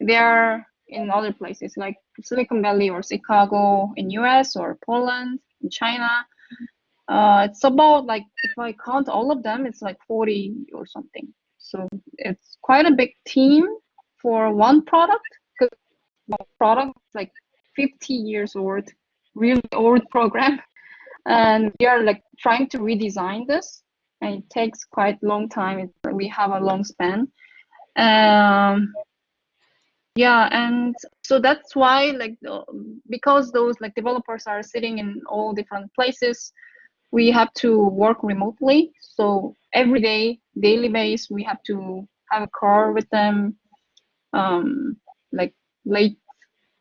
they're in other places like Silicon Valley or Chicago in US or Poland, in China. It's about like, if I count all of them, it's like 40 or something. So it's quite a big team for one product, because one product is like 50 years old, really old program. And we are like trying to redesign this, and it takes quite a long time. We have a long span. Yeah, and so that's why like because those like developers are sitting in all different places, we have to work remotely. So every day, daily base, we have to have a call with them, like late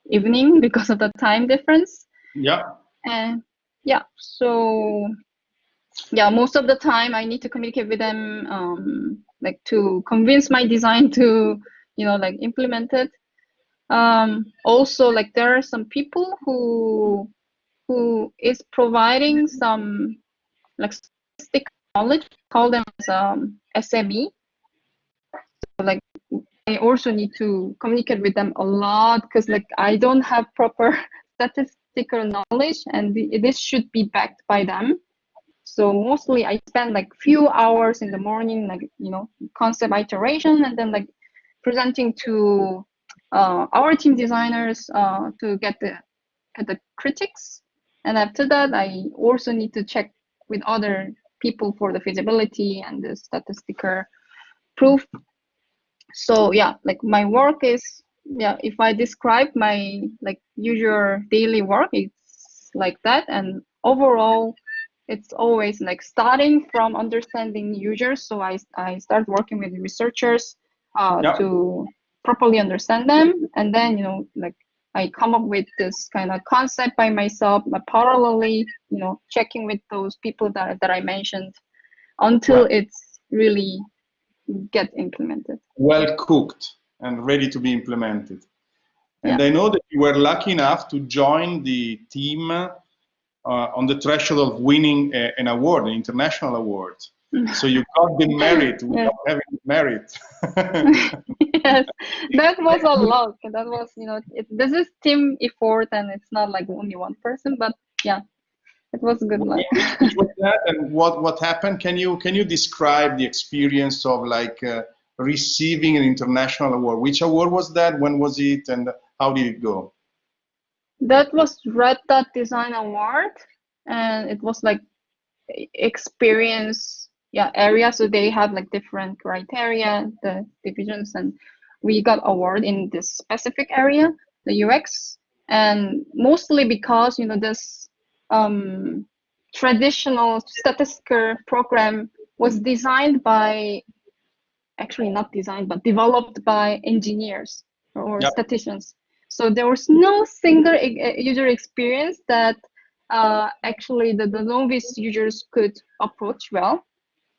evening because of the time difference. Yeah. And yeah, so yeah, most of the time I need to communicate with them, like to convince my design to, like implement it. Also, like there are some people who is providing some like statistic knowledge, call them as SME. So like I also need to communicate with them a lot, because like I don't have proper statistical knowledge, and this should be backed by them. So mostly I spend like few hours in the morning, like, concept iteration, and then like presenting to our team designers to get the critics. And after that, I also need to check with other people for the feasibility and the statistical proof. So yeah, like my work is, if I describe my like usual daily work, it's like that. And overall, it's always like starting from understanding users. So I start working with researchers to properly understand them, and then like I come up with this kind of concept by myself, but parallelly checking with those people that I mentioned until it's really get implemented. Well cooked and ready to be implemented. And I know that you were lucky enough to join the team on the threshold of winning an award, an international award. So you got the merit without having merit. Yes, that was a lot. That was, this is team effort, and it's not like only one person, but yeah, it was good luck. Which was that, and what happened? Can you describe the experience of like receiving an international award? Which award was that? When was it? And how did it go? That was Red Dot Design Award, and it was like experience area. So they have like different criteria, the divisions, and we got award in this specific area, the UX, and mostly because this traditional statistical program was designed by, actually not designed, but developed by engineers or statisticians. So there was no single user experience that actually the novice users could approach well.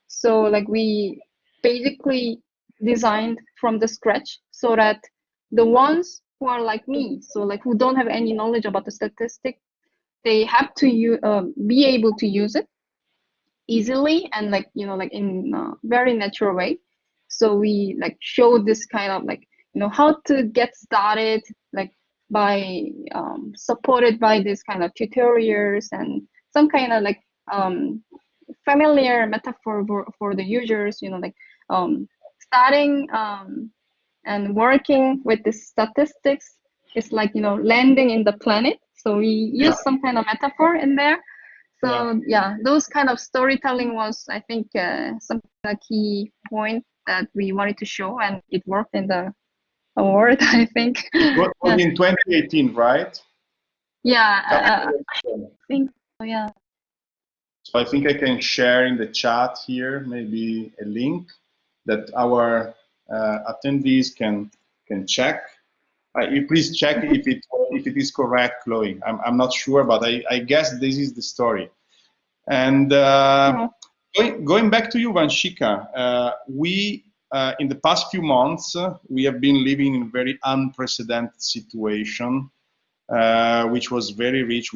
So like we basically designed from the scratch so that the ones who are like me, so like who don't have any knowledge about the statistic, they have to be able to use it easily and like like in a very natural way. So we like show this kind of like how to get started, like by supported by this kind of tutorials and some kind of like familiar metaphor for the users, like starting and working with the statistics is like landing in the planet. So we use some kind of metaphor in there. So those kind of storytelling was, I think, some key point that we wanted to show, and it worked in the award, I think. It was Yeah. in 2018, right? Yeah, Couple I years ago. think so, yeah. So I think I can share in the chat here maybe a link that our attendees can check. You please check if it is correct, Chloe. I'm not sure, but I guess this is the story. And going back to you, Vanshika, we in the past few months we have been living in a very unprecedented situation, which was very rich,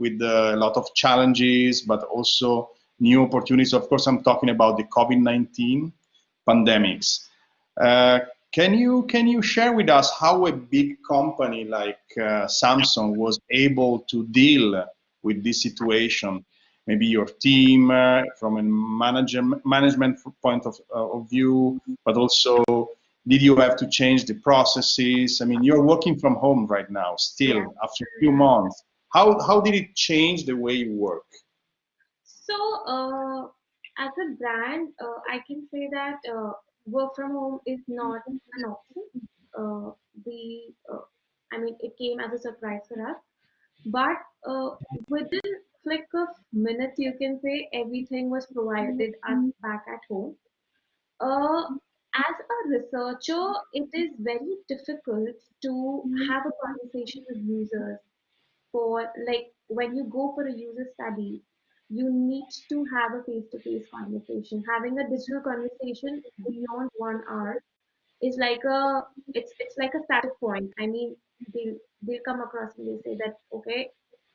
with a lot of challenges, but also new opportunities. Of course, I'm talking about the COVID-19 pandemics. Uh, can you share with us how a big company like Samsung was able to deal with this situation? Maybe your team from a management point of view, but also did you have to change the processes? I mean, you're working from home right now, still after a few months. How did it change the way you work? So, as a brand, I can say that work from home is not an option. Uh, we, I mean, it came as a surprise for us, but within click of minutes, you can say everything was provided us back at home. Uh, as a researcher, it is very difficult to have a conversation with users. For like when you go for a user study, you need to have a face-to-face conversation. Having a digital conversation beyond 1 hour is like it's like a static point. I mean, they'll come across and they say that okay,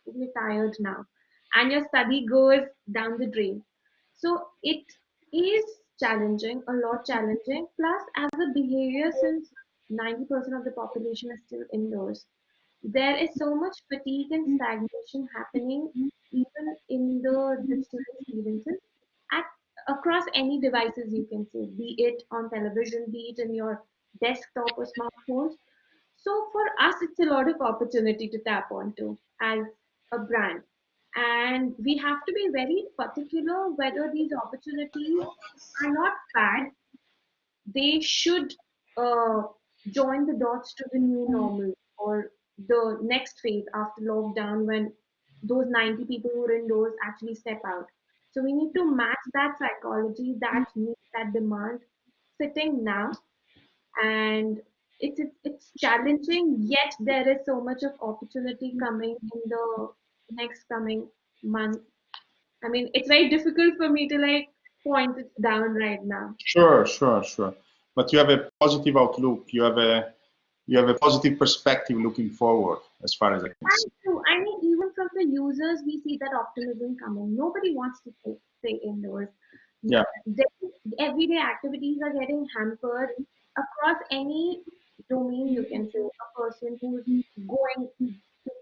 we're tired now, and your study goes down the drain. So it is challenging, a lot challenging. Plus, as a behavior, since 90% of the population is still indoors, there is so much fatigue and stagnation happening even in the digital experiences at across any devices you can say, be it on television, be it in your desktop or smartphones. So for us, it's a lot of opportunity to tap onto as a brand. And we have to be very particular whether these opportunities are not bad. They should uh, join the dots to the new normal or the next phase after lockdown when those 90 people who are indoors actually step out. So we need to match that psychology, that need, that demand sitting now. And it's challenging, yet there is so much of opportunity coming in the next coming month. I mean, it's very difficult for me to like point it down right now. Sure, sure, sure. But you have a positive outlook. You have a positive perspective looking forward, as far as I can I see. do. I mean, even from the users, we see that optimism coming. Nobody wants to stay indoors. Yeah, Everyday activities are getting hampered across any domain. You can say a person who's going to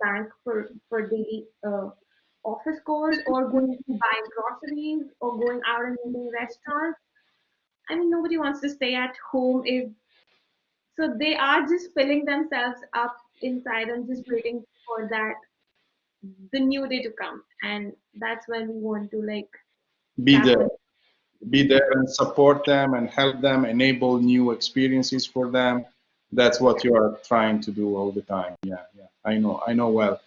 bank for daily office calls, or going to buy groceries, or going out and eating restaurants. I mean, nobody wants to stay at home. If so, they are just filling themselves up inside and just waiting for that the new day to come, and that's when we want to like be tap there, on. be there and support them and help them, enable new experiences for them. That's what you are trying to do all the time. Yeah, yeah. I know well.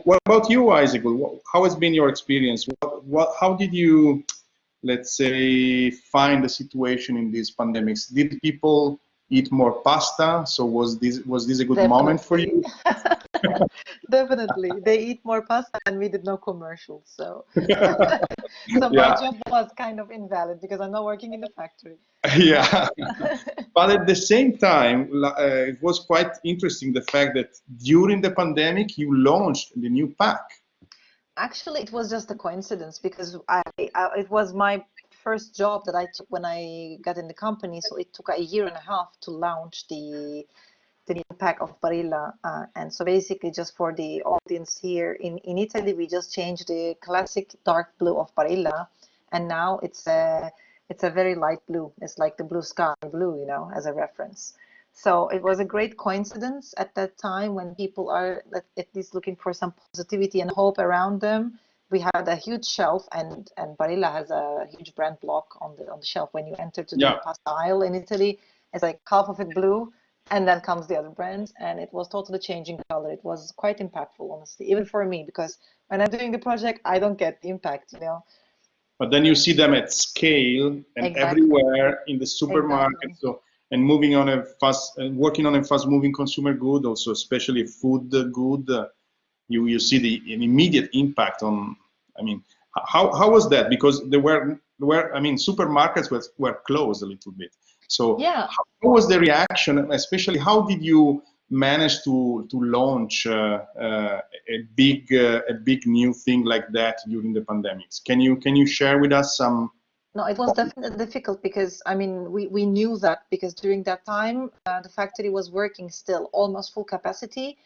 What about you, Aysegul? How has been your experience? How did you, let's say, find the situation in these pandemics? Did people eat more pasta? So was this a good moment for Definitely. you? Definitely. They eat more pasta and we did no commercials. So so my Yeah, job was kind of invalid because I'm not working in the factory. yeah. But at the same time, it was quite interesting the fact that during the pandemic you launched the new pack. Actually, it was just a coincidence because it was my first job that I took when I got in the company. So it took a year and a half to launch the new pack of Barilla. And so basically, just for the audience here in Italy, we just changed the classic dark blue of Barilla, and now it's a very light blue. It's like the blue sky blue, as a reference. So it was a great coincidence at that time when people are at least looking for some positivity and hope around them. we had a huge shelf, and Barilla has a huge brand block on the shelf when you enter to the pasta aisle in Italy. It's like half of it blue, and then comes the other brands, and it was totally changing color. It was quite impactful, honestly, even for me, because when I'm doing the project, I don't get the impact, you know. But then you see them at scale and everywhere in the supermarket. So, and moving on a working on a fast-moving consumer good, also especially food good, you see an immediate impact on. I mean, how was that? Because there were I mean, supermarkets were closed a little bit. So yeah, how was the reaction? Especially, how did you manage to launch a big new thing like that during the pandemics? Can you share with us some? No, it was definitely difficult because, I mean, we knew that because during that time the factory was working still almost full capacity,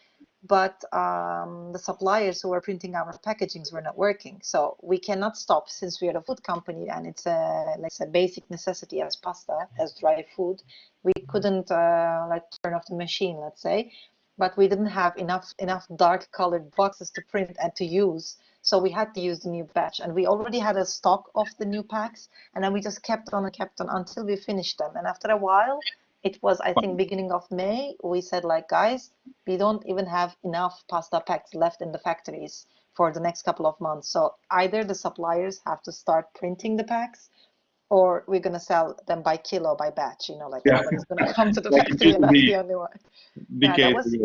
but the suppliers who were printing our packagings were not working. So we cannot stop, since we are a food company and it's a basic necessity as pasta, as dry food. We couldn't like turn off the machine, let's say, but we didn't have enough dark colored boxes to print and to use. So we had to use the new batch, and we already had a stock of the new packs, and then we just kept on and kept on until we finished them. And after a while, it was, I think, beginning of May, we said, like, guys, we don't even have enough pasta packs left in the factories for the next couple of months. So either the suppliers have to start printing the packs, or we're going to sell them by kilo, by batch, you know, like nobody's going to come to the factory, and that's the only one.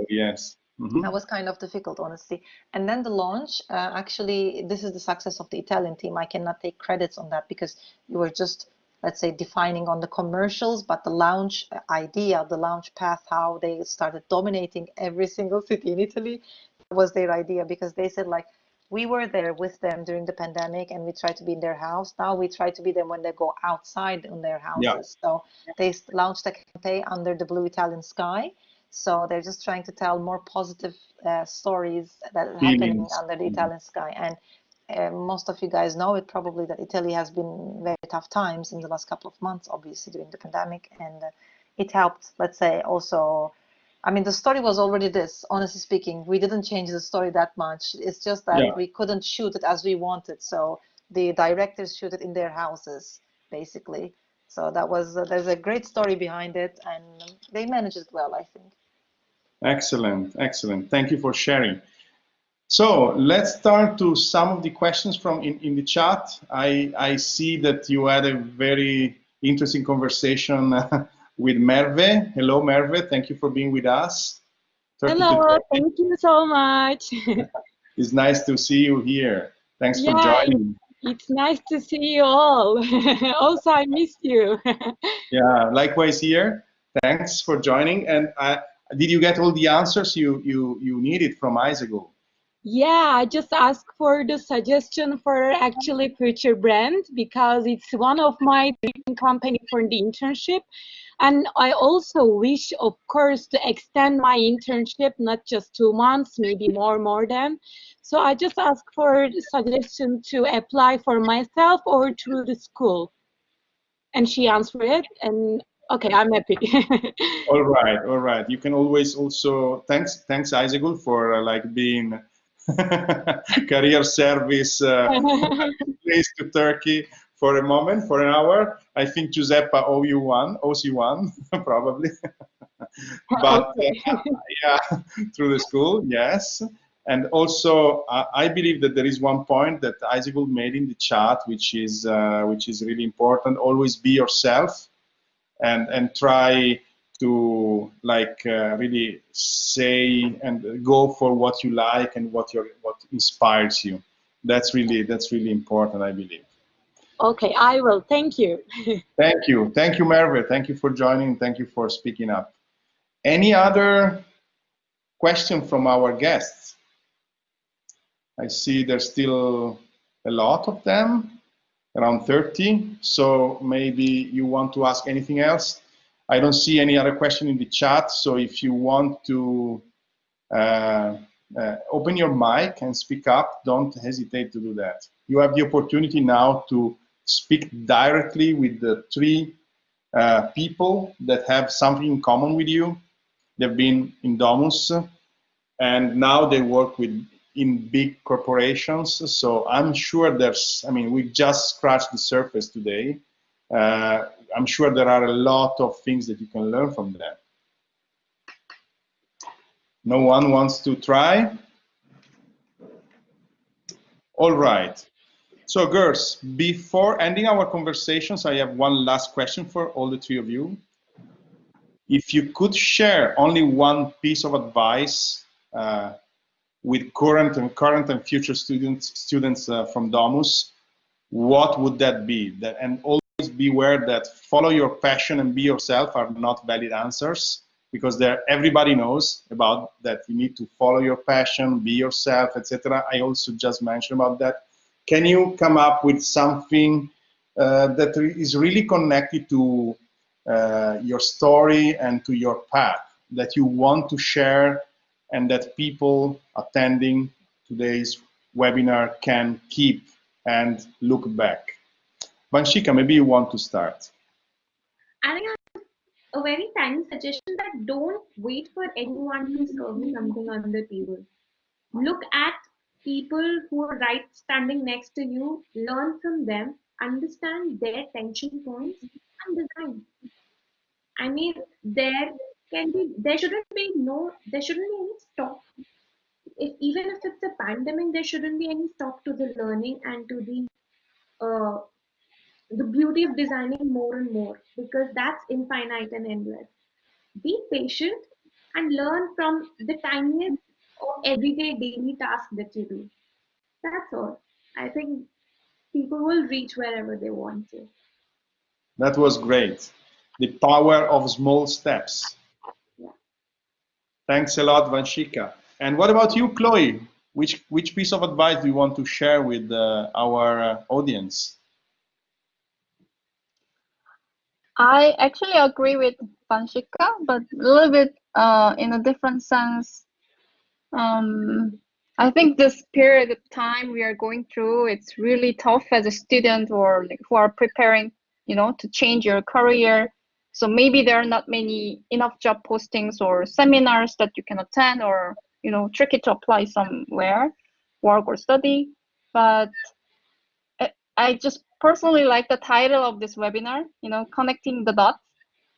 Yes. Mm-hmm. That was kind of difficult, honestly. And then the launch, actually, this is the success of the Italian team. I cannot take credits on that because we were just, let's say, defining on the commercials, but the launch idea, the launch path, how they started dominating every single city in Italy, was their idea, because they said, like, we were there with them during the pandemic and we tried to be in their house. Now we try to be them when they go outside in their houses. So they launched a campaign under the blue Italian sky. So they're just trying to tell more positive stories that are happening under the Italian sky. And most of you guys know it probably, that Italy has been very tough times in the last couple of months, obviously during the pandemic. And it helped, let's say, also. I mean, the story was already this, honestly speaking. We didn't change the story that much. It's just that we couldn't shoot it as we wanted. So the directors shoot it in their houses, basically. So that was, there's a great story behind it, and they managed it well, I think. Excellent, excellent. Thank you for sharing. So let's start to some of the questions from in the chat. I see that you had a very interesting conversation with Merve. Hello, Merve. Thank you for being with us. Hello, thank you so much. It's nice to see you here. Thanks for joining. It's nice to see you all. Also, I missed you. Yeah, likewise here. Thanks for joining. And did you get all the answers you needed from Aysegul? Yeah, I just asked for the suggestion for actually future brand, because it's one of my dream company for the internship. And I also wish, of course, to extend my internship, not just 2 months, maybe more than. So I just asked for the suggestion to apply for myself or through the school. And she answered it, and okay, I'm happy. All right. You can always also, thanks Aysegul for like being career service place to Turkey for a moment, for an hour. I think Giuseppe owes you one, probably. But yeah, through the school, yes. And also, I believe that there is one point that Aysegul made in the chat, which is really important. Always be yourself, and try to like really say and go for what you like and what inspires you. That's really important, I believe. Okay, I will. Thank you. Thank you, Merve. Thank you for joining. Thank you for speaking up. Any other question from our guests? I see there's still a lot of them, around 30. So maybe you want to ask anything else. I don't see any other question in the chat. So if you want to open your mic and speak up, don't hesitate to do that. You have the opportunity now to speak directly with the 3 people that have something in common with you. They've been in Domus, and now they work with in big corporations. So I'm sure there's, I mean, we just scratched the surface today. I'm sure there are a lot of things that you can learn from them. No one wants to try? All right. So girls, before ending our conversations, I have one last question for all the three of you. If you could share only one piece of advice with current and future students from Domus, what would that be? And always beware that follow your passion and be yourself are not valid answers, because everybody knows about that. You need to follow your passion, be yourself, etc. I also just mentioned about that. Can you come up with something that is really connected to your story and to your path that you want to share, and that people attending today's webinar can keep and look back? Vanshika, maybe you want to start. I think I have a very tiny suggestion that don't wait for anyone to serve you something on the table. Look at people who are standing next to you, learn from them, understand their tension points, and design. I mean, there shouldn't be any stop. Even if it's a pandemic, there shouldn't be any stop to the learning and to the beauty of designing more and more, because that's infinite and endless. Be patient and learn from the tiniest of everyday daily tasks that you do. That's all. I think people will reach wherever they want to. That was great. The power of small steps. Yeah. Thanks a lot, Vanshika. And what about you, Chloe? Which piece of advice do you want to share with our audience? I actually agree with Vanshika, but a little bit in a different sense. I think this period of time we are going through, it's really tough as a student or like who are preparing, to change your career. So maybe there are not enough job postings or seminars that you can attend, or, tricky to apply somewhere, work or study. But I just personally like the title of this webinar, connecting the dots.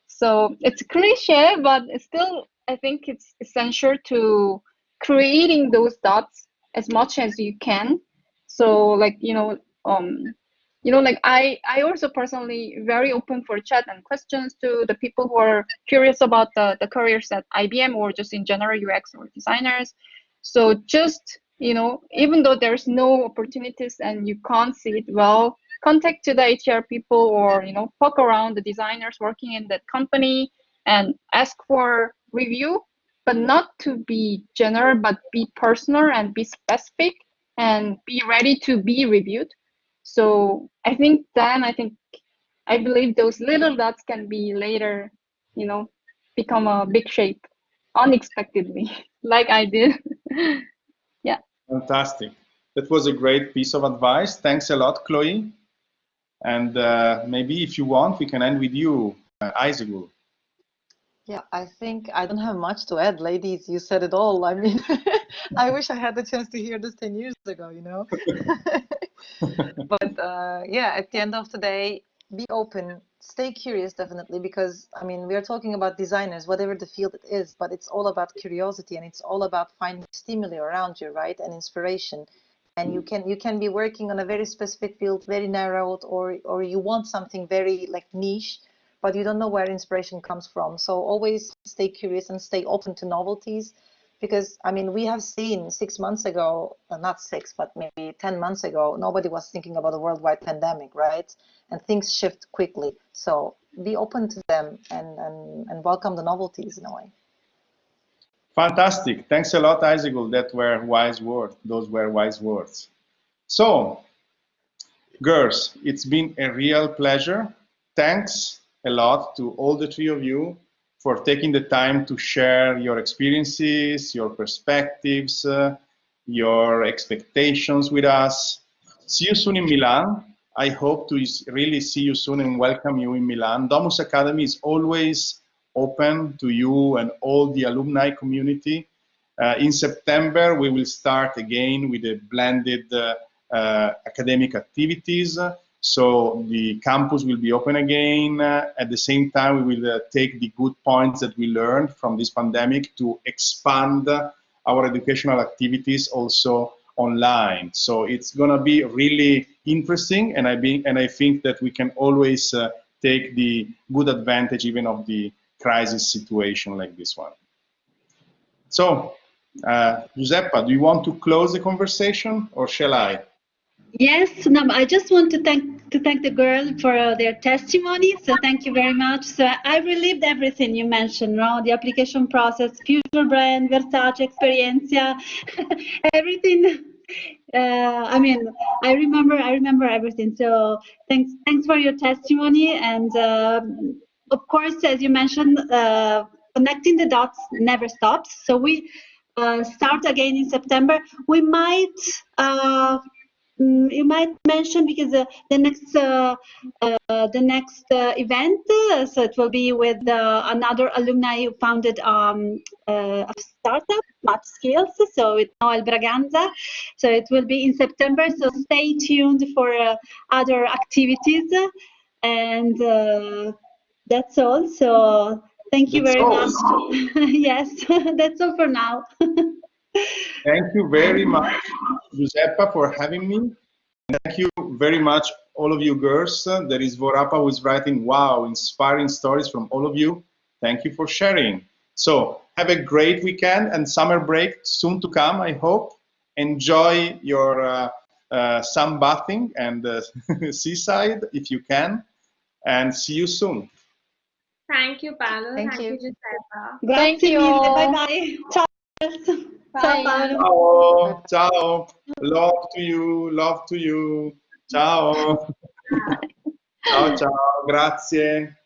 So it's cliche, but it's still, I think it's essential to creating those dots as much as you can. So like, like I also personally very open for chat and questions to the people who are curious about the careers at IBM or just in general UX or designers. So just, even though there's no opportunities and you can't see it well, contact to the HR people, or poke around the designers working in that company and ask for review, but not to be general, but be personal and be specific and be ready to be reviewed. So I believe those little dots can be later, become a big shape unexpectedly, like I did. Yeah. Fantastic. That was a great piece of advice. Thanks a lot, Chloe. And maybe if you want, we can end with you, Aysegul. Yeah, I think I don't have much to add, ladies. You said it all. I mean, I wish I had the chance to hear this 10 years ago, But yeah, at the end of the day, be open, stay curious, definitely, because I mean, we are talking about designers, whatever the field it is, but it's all about curiosity, and it's all about finding stimuli around you, right, and inspiration. And you can be working on a very specific field, very narrowed, or you want something very like niche, but you don't know where inspiration comes from. So always stay curious and stay open to novelties. Because, I mean, we have seen 6 months ago, not 6, but maybe 10 months ago, nobody was thinking about a worldwide pandemic, right? And things shift quickly. So be open to them and welcome the novelties in a way. Fantastic. Thanks a lot, Aysegul. That were wise words. Those were wise words. So, girls, it's been a real pleasure. Thanks a lot to all the three of you for taking the time to share your experiences, your perspectives, your expectations with us. See you soon in Milan. I hope to really see you soon and welcome you in Milan. Domus Academy is always open to you and all the alumni community. In September, we will start again with the blended academic activities. So the campus will be open again. At the same time, we will take the good points that we learned from this pandemic to expand our educational activities also online. So it's going to be really interesting, and I think that we can always take the good advantage even of the crisis situation like this one. So, Giuseppa, do you want to close the conversation, or shall I? Yes, no, I just want to thank the girl for their testimony. So thank you very much. So I relived everything you mentioned, no? The application process, future brand, Versace, Experiencia, everything. I mean, I remember everything. So thanks for your testimony. And of course, as you mentioned, connecting the dots never stops. So we start again in September. We might. You might mention, because the next event, so it will be with another alumni who founded a startup, Match Skills, so with Noel Braganza. So it will be in September, so stay tuned for other activities. And that's all. So thank you very much. Yes, that's all for now. Thank you very much, Giuseppa, for having me. Thank you very much, all of you girls. There is Vorapa who is writing, wow, inspiring stories from all of you. Thank you for sharing. So have a great weekend and summer break soon to come, I hope. Enjoy your sunbathing and seaside if you can, and see you soon. Thank you, Paolo. Thank you. Giuseppa. Grazie mille. Bye bye. Ciao. Ciao Ciao. Paolo. Ciao. Love to you. Love to you. Ciao. Ciao, ciao. Grazie.